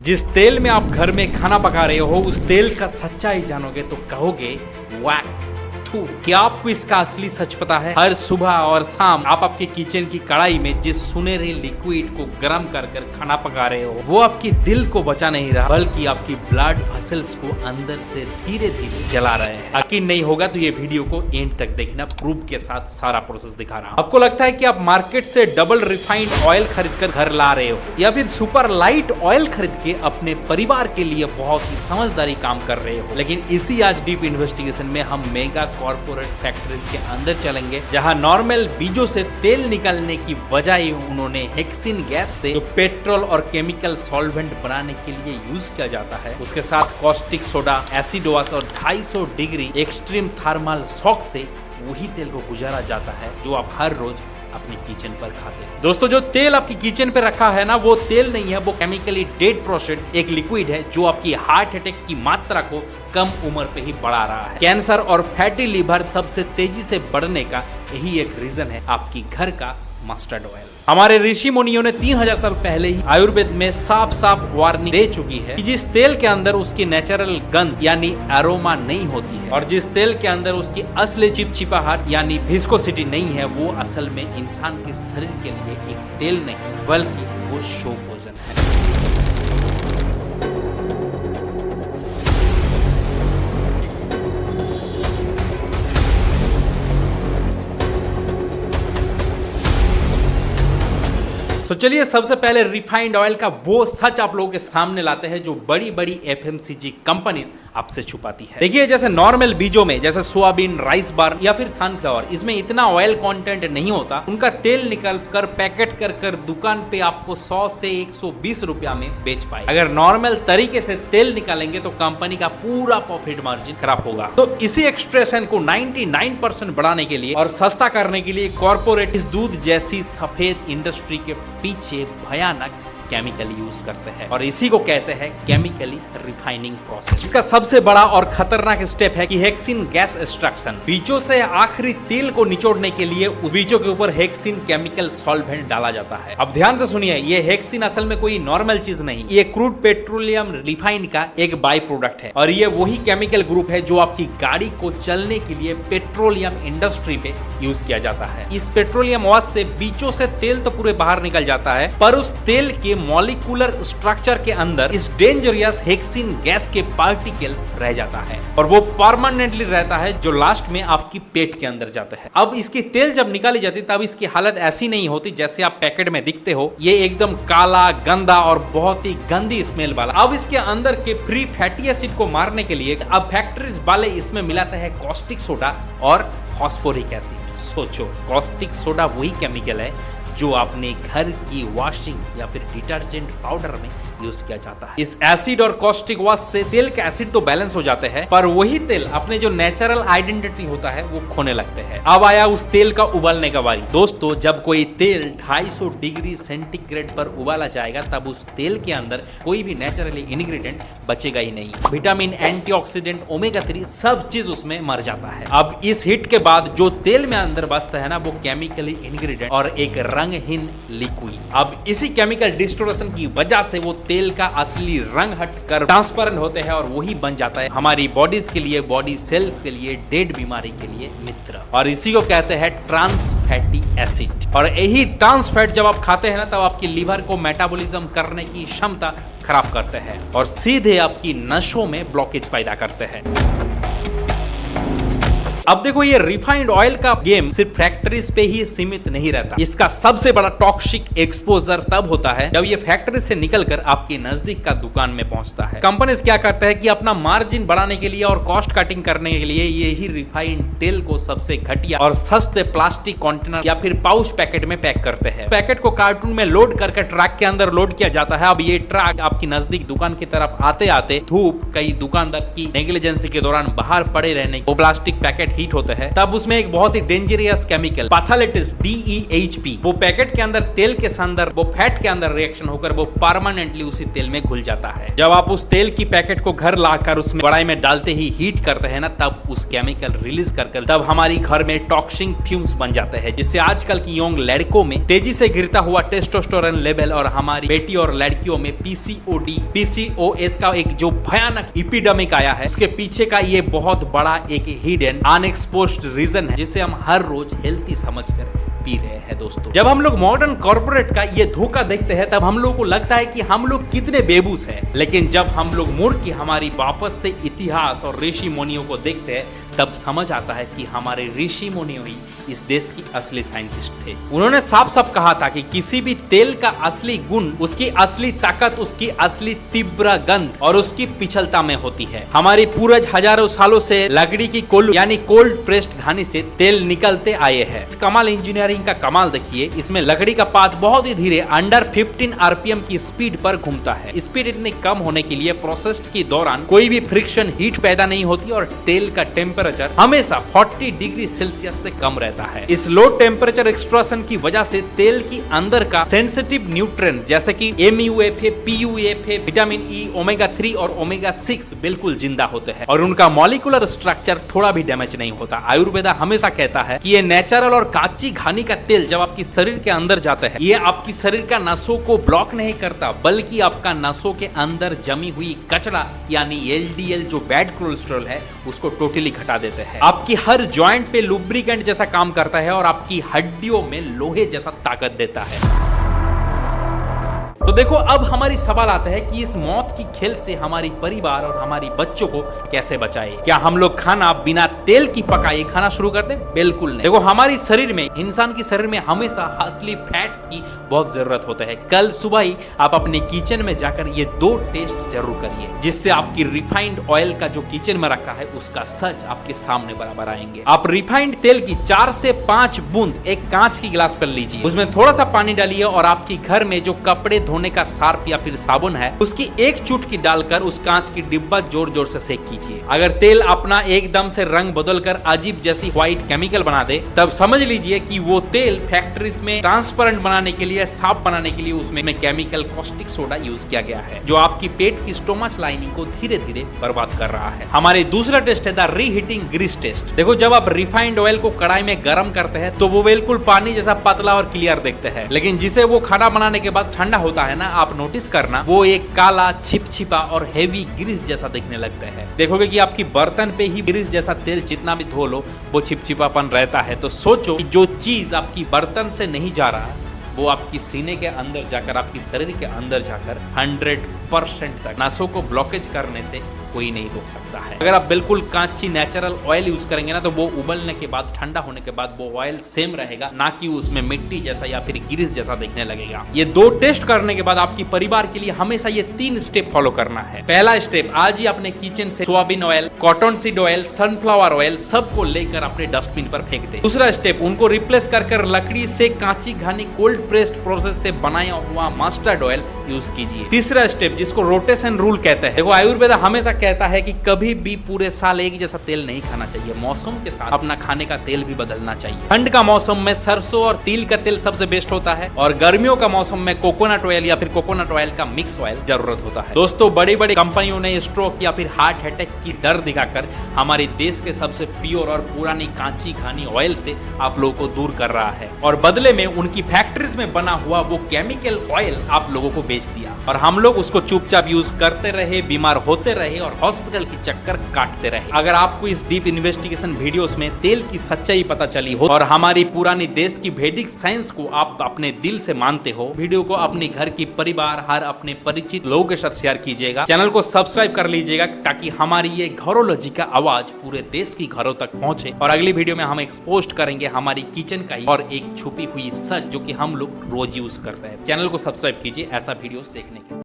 जिस तेल में आप घर में खाना पका रहे हो उस तेल का सच्चाई जानोगे तो कहोगे वैक। क्या आपको इसका असली सच पता है? हर सुबह और शाम आप आपके किचन की कढ़ाई में जिस सुनहरे लिक्विड को गर्म कर कर खाना पका रहे हो वो आपके दिल को बचा नहीं रहा बल्कि आपकी ब्लड वेसल्स को अंदर से धीरे धीरे जला रहे हैं। यकीन नहीं होगा तो ये वीडियो को एंड तक देखना, प्रूफ के साथ सारा प्रोसेस दिखा रहा हूं। आपको लगता है कि आप मार्केट से डबल रिफाइंड ऑयल खरीद कर घर ला रहे हो या फिर सुपर लाइट ऑयल खरीद के अपने परिवार के लिए बहुत ही समझदारी काम कर रहे हो, लेकिन इसी आज डीप इन्वेस्टिगेशन में हम मेगा कॉर्पोरेट फैक्ट्रीज के अंदर चलेंगे जहां नॉर्मल बीजों से तेल निकालने की बजाय उन्होंने हेक्सिन गैस से जो पेट्रोल और केमिकल सॉल्वेंट बनाने के लिए यूज किया जाता है उसके साथ कॉस्टिक सोडा, एसिड वाश और 250 डिग्री एक्सट्रीम थर्मल शॉक से वही तेल को गुजारा जाता है जो आप हर रोज अपनी किचन पर खाते हैं। दोस्तों, जो तेल आपकी किचन पे रखा है ना वो तेल नहीं है, वो केमिकली डेड प्रोसेस्ड एक लिक्विड है जो आपकी हार्ट अटैक की मात्रा को कम उम्र पे ही बढ़ा रहा है। कैंसर और फैटी लिवर सबसे तेजी से बढ़ने का यही एक रीजन है आपकी घर का मस्टर्ड ऑयल। हमारे ऋषि मुनियों ने 3000 साल पहले ही आयुर्वेद में साफ साफ वार्निंग दे चुकी है कि जिस तेल के अंदर उसकी नेचुरल गंध यानी एरोमा नहीं होती है और जिस तेल के अंदर उसकी असली चिपचिपाहट यानी विस्कोसिटी नहीं है वो असल में इंसान के शरीर के लिए एक तेल नहीं बल्कि वो शो भोजन है। तो चलिए सबसे पहले रिफाइंड ऑयल का वो सच आप लोगों के सामने लाते हैं जो बड़ी बड़ी एफएमसीजी कंपनीज आपसे छुपाती है। देखिए, जैसे नॉर्मल बीजों में जैसे सोयाबीन, राइस बार या फिर सनफ्लावर, इसमें इतना ऑयल कंटेंट नहीं होता। उनका तेल निकल कर पैकेट कर कर दुकान पे आपको 100 से 120 रुपया में बेच पाए। अगर नॉर्मल तरीके से तेल निकालेंगे तो कंपनी का पूरा प्रॉफिट मार्जिन खराब होगा। तो इसी एक्सट्रैक्शन को 99% बढ़ाने के लिए और सस्ता करने के लिए कॉर्पोरेट इस दूध जैसी सफेद इंडस्ट्री के पीछे भयानक केमिकल यूज करते हैं और इसी को कहते हैं केमिकली रिफाइनिंग प्रोसेस। इसका सबसे बड़ा और खतरनाक स्टेप है कि हेक्सिन गैस एक्सट्रैक्शन। बीजों से आखिरी तेल को निचोड़ने के लिए उस बीजों के ऊपर हेक्सिन केमिकल सॉल्वेंट डाला जाता है। अब ध्यान से सुनिए, ये हेक्सिन असल में कोई नॉर्मल चीज नहीं, ये क्रूड पेट्रोलियम रिफाइन का एक बाई प्रोडक्ट है और ये वही केमिकल ग्रुप है जो आपकी गाड़ी को चलने के लिए पेट्रोलियम इंडस्ट्री पे यूज किया जाता है। इस पेट्रोलियम वाश से बीजों से तेल तो पूरे बाहर निकल जाता है पर उस तेल के मॉलिक्यूलर स्ट्रक्चर के अंदर इस डेंजरियस हेक्सिन गैस के पार्टिकल्स रह जाता है और वो परमानेंटली रहता है जो लास्ट में आपकी पेट के अंदर जाता है। अब इसकी तेल जब निकाली जाती है तब इसकी हालत ऐसी नहीं होती जैसे आप पैकेट में दिखते हो, ये एकदम काला, गंदा और बहुत ही गंदी स्मेल वाला। अब इसके अंदर के फ्री फैटी एसिड को मारने के लिए अब फैक्ट्रीज वाले इसमें मिलाते हैं कॉस्टिक सोडा और फॉस्फोरिक एसिड। सोचो, कॉस्टिक सोडा वही केमिकल है जो अपने घर की वॉशिंग या फिर डिटर्जेंट पाउडर में यूज किया जाता है। इस एसिड और कॉस्टिक वॉश से तेल के एसिड तो बैलेंस हो जाते हैं पर वही तेल अपने जो नेचुरल आइडेंटिटी होता है वो खोने लगते हैं। अब आया उस तेल का उबालने का बारी। दोस्तों, जब कोई तेल 250 डिग्री सेंटीग्रेड पर उबाला जाएगा तब उस तेल के अंदर कोई भी नेचुरली इंग्रेडिएंट बचेगा ही नहीं। विटामिन, एंटीऑक्सीडेंट, ओमेगा 3 सब चीज उसमें मर जाता है। अब इस हिट के बाद जो तेल में अंदर बचता है ना वो केमिकली इंग्रेडिएंट और एक रंगहीन लिक्विड। अब इसी केमिकल डिस्टोरेशन की वजह से वो तेल का असली रंग हटकर ट्रांसपेरेंट होते हैं और वही बन जाता है हमारी बॉडीज के लिए, बॉडी सेल्स के लिए, डेड बीमारी के लिए मित्र। और इसी को कहते हैं ट्रांस फैटी एसिड। और यही ट्रांस फैट जब आप खाते हैं ना तब आपकी लीवर को मेटाबॉलिज्म करने की क्षमता खराब करते हैं और सीधे आपकी नसों में ब्लॉकेज पैदा करते हैं। अब देखो, ये रिफाइंड ऑयल का गेम सिर्फ फैक्ट्रीज पे ही सीमित नहीं रहता। इसका सबसे बड़ा टॉक्सिक एक्सपोजर तब होता है जब ये फैक्ट्री से निकलकर आपके नजदीक का दुकान में पहुंचता है। कंपनीज क्या करते हैं कि अपना मार्जिन बढ़ाने के लिए और कॉस्ट कटिंग करने के लिए यही रिफाइंड तेल को सबसे घटिया और सस्ते प्लास्टिक कंटेनर या फिर पाउच पैकेट में पैक करते हैं। पैकेट को कार्टून में लोड करके ट्रक के अंदर लोड किया जाता है। अब ये ट्रक आपकी नजदीक दुकान की तरफ आते आते धूप, कई दुकानदार की नेग्लिजेंसी के दौरान बाहर पड़े रहने वो प्लास्टिक पैकेट हीट होते हैं तब उसमें एक बहुत ही डेंजरस केमिकल पैथोलाइटिस DEHP वो पैकेट के अंदर तेल के अंदर वो फैट के अंदर रिएक्शन होकर वो परमानेंटली उसी तेल में घुल जाता है। जब आप उस तेल की पैकेट को घर लाकर उसमें कढ़ाई में डालते ही हीट करते हैं ना, तब उस केमिकल रिलीज कर तब हमारी घर में टॉक्सिक फ्यूम्स बन जाते हैं, जिससे आजकल की यंग लड़कों में तेजी से गिरता हुआ टेस्टोस्टेरोन लेवल और हमारी बेटी और लड़कियों में PCOS का एक जो भयानक एपिडेमिक आया है, उसके पीछे का ये बहुत बड़ा एक हिडन अनएक्सपोज्ड रीजन है, जिसे हम हर रोज हेल्थी समझकर पी रहे हैं। दोस्तों, जब हम लोग मॉडर्न कॉर्पोरेट का ये धोखा देखते हैं तब हम लोगों को लगता है कि हम लोग कितने बेबूस हैं, लेकिन जब हम लोग मुड़ के हमारी वापस से इतिहास और ऋषि मुनियों को देखते हैं तब समझ आता है कि हमारे ऋषि मुनियों ही इस देश की असली साइंटिस्ट थे। उन्होंने साफ साफ कहा था कि किसी भी तेल का असली गुण, उसकी असली ताकत, उसकी असली तीव्र गंध और उसकी पिछलता में होती है। हमारी पूर्वज हजारों सालों से लकड़ी की कोल्ड यानी कोल्ड प्रेस्ड घानी से तेल निकलते आए हैं। इस कमाल इंजीनियरिंग का कमाल देखिए, इसमें लकड़ी का पात बहुत ही धीरे अंडर 15 RPM की स्पीड पर घूमता है। स्पीड इतनी कम होने के लिए प्रोसेस के दौरान कोई भी फ्रिक्शन हीट पैदा नहीं होती और तेल का टेम्परेचर हमेशा 40 डिग्री सेल्सियस से कम रहता है। इस लो टेम्परेचर एक्सट्रैक्शन की वजह से तेल की अंदर का सेंसिटिव न्यूट्रिएंट जैसे कि MUFA, PUFA, vitamin E, omega 3 और ओमेगा 6 बिल्कुल जिंदा होते हैं और उनका मॉलिक्यूलर स्ट्रक्चर थोड़ा भी डैमेज नहीं होता। आयुर्वेदा हमेशा कहता है कि ये नेचुरल और कच्ची घानी का तेल जब आपकी शरीर के अंदर जाता है, ये आपकी शरीर का नसों को ब्लॉक नहीं करता, बल्कि आपका नसों के अंदर जमी हुई कचरा यानी LDL जो बैड कोलेस्ट्रॉल है उसको टोटली घटा देते हैं। आपकी हर जॉइंट पे लुब्रिकेंट जैसा काम करता है और आपकी हड्डियों में लोहे जैसा ताकत देता है। तो देखो, अब हमारी सवाल आता है कि इस मौत की खेल से हमारी परिवार और हमारी बच्चों को कैसे बचाए। क्या हम लोग खाना बिना तेल की पकाए खाना शुरू कर दे? बिल्कुल नहीं। देखो, हमारी शरीर में, इंसान की शरीर में हमेशा असली फैट्स की बहुत जरूरत होता है। कल सुबह ही आप अपने किचन में जाकर ये 2 टेस्ट जरूर करिए, जिससे आपकी रिफाइंड ऑयल का जो किचन में रखा है उसका सच आपके सामने बराबर आएंगे। आप रिफाइंड तेल की 4 से 5 बूंद एक कांच की गिलास पर लीजिए, उसमें थोड़ा सा पानी डालिए और आपके घर में जो कपड़े धोने का सार्फ या फिर साबुन है उसकी एक चुटकी डालकर उस कांच की डिब्बा जोर जोर से सेक कीजिए। अगर तेल अपना एकदम से रंग बदलकर अजीब जैसी व्हाइट केमिकल बना दे, तब समझ लीजिए कि वो तेल फैक्ट्रीज में ट्रांसपेरेंट बनाने के लिए, साफ बनाने के लिए उसमें केमिकल कॉस्टिक सोडा यूज किया गया है, जो आपकी पेट की स्टोमच लाइनिंग को धीरे धीरे बर्बाद कर रहा है। हमारे दूसरा टेस्ट है द रीहीटिंग ग्रीस टेस्ट। देखो, जब आप रिफाइंड ऑयल को कढ़ाई में गर्म करते हैं तो वो बिल्कुल पानी जैसा पतला और क्लियर दिखते हैं, लेकिन जिसे वो खाना बनाने के बाद ठंडा होता है ना, आप नोटिस करना वो एक काला छिपछिपा और हेवी ग्रीस जैसा दिखने लगता है। देखोगे कि आपकी बर्तन पे ही ग्रीस जैसा तेल जितना भी धो लो वो छिपछिपापन रहता है। तो सोचो कि जो चीज आपकी बर्तन से नहीं जा रहा वो आपकी सीने के अंदर जाकर, आपकी शरीर के अंदर जाकर 100% तक नसों को ब्लॉकेज करने से कोई नहीं रोक सकता है। अगर आप बिल्कुल कांची नेचुरल ऑयल यूज करेंगे ना, तो वो उबलने के बाद, ठंडा होने के बाद वो ऑयल सेम रहेगा, ना कि उसमें मिट्टी जैसा या फिर ग्रीस जैसा दिखने लगेगा। ये 2 टेस्ट करने के बाद आपकी परिवार के लिए हमेशा ये 3 स्टेप फॉलो करना है। पहला स्टेप, आज ही अपने किचन से soybean oil, cotton seed oil, sunflower oil सबको लेकर अपने डस्टबिन पर फेंक दे। दूसरा स्टेप, उनको रिप्लेस कर लकड़ी से कांची घानी कोल्ड प्रेस्ड प्रोसेस से बनाया हुआ मस्टर्ड ऑयल यूज कीजिए। तीसरा स्टेप, जिसको रोटेशन रूल कहते हैं। देखो, आयुर्वेदा हमेशा कहता है कि कभी भी पूरे साल एक जैसा तेल नहीं खाना चाहिए, मौसम के साथ अपना खाने का तेल भी बदलना चाहिए। ठंड का मौसम में सरसों और तिल का तेल सबसे बेस्ट होता है और गर्मियों का मौसम में कोकोनट ऑयल या फिर कोकोनट ऑयल का मिक्स ऑयल जरूरत होता है। दोस्तों, बड़ी बड़ी कंपनियों ने स्ट्रोक या फिर हार्ट अटैक की डर दिखाकर हमारे देश के सबसे प्योर और पुरानी कांची घानी ऑयल से आप लोगों को दूर कर रहा है और बदले में उनकी फैक्ट्रीज में बना हुआ वो केमिकल ऑयल आप लोगों को बेच दिया और हम लोग उसको चुपचाप यूज करते रहे, बीमार होते रहे और हॉस्पिटल की चक्कर काटते रहे। अगर आपको इस डीप इन्वेस्टिगेशन वीडियोस में तेल की सच्चाई पता चली हो और हमारी पुरानी देश की वैदिक साइंस को आप अपने दिल से मानते हो, वीडियो को अपने घर की परिवार, हर अपने परिचित लोगों के साथ शेयर कीजिएगा। चैनल को सब्सक्राइब कर लीजिएगा ताकि हमारी ये घरोलॉजी का आवाज पूरे देश की घरों तक पहुंचे। और अगली वीडियो में हम एक्सपोज करेंगे हमारी किचन का ही और एक छुपी हुई सच जो कि हम लोग रोज यूज करते हैं। चैनल को सब्सक्राइब कीजिए ऐसा वीडियोस देखने के लिए।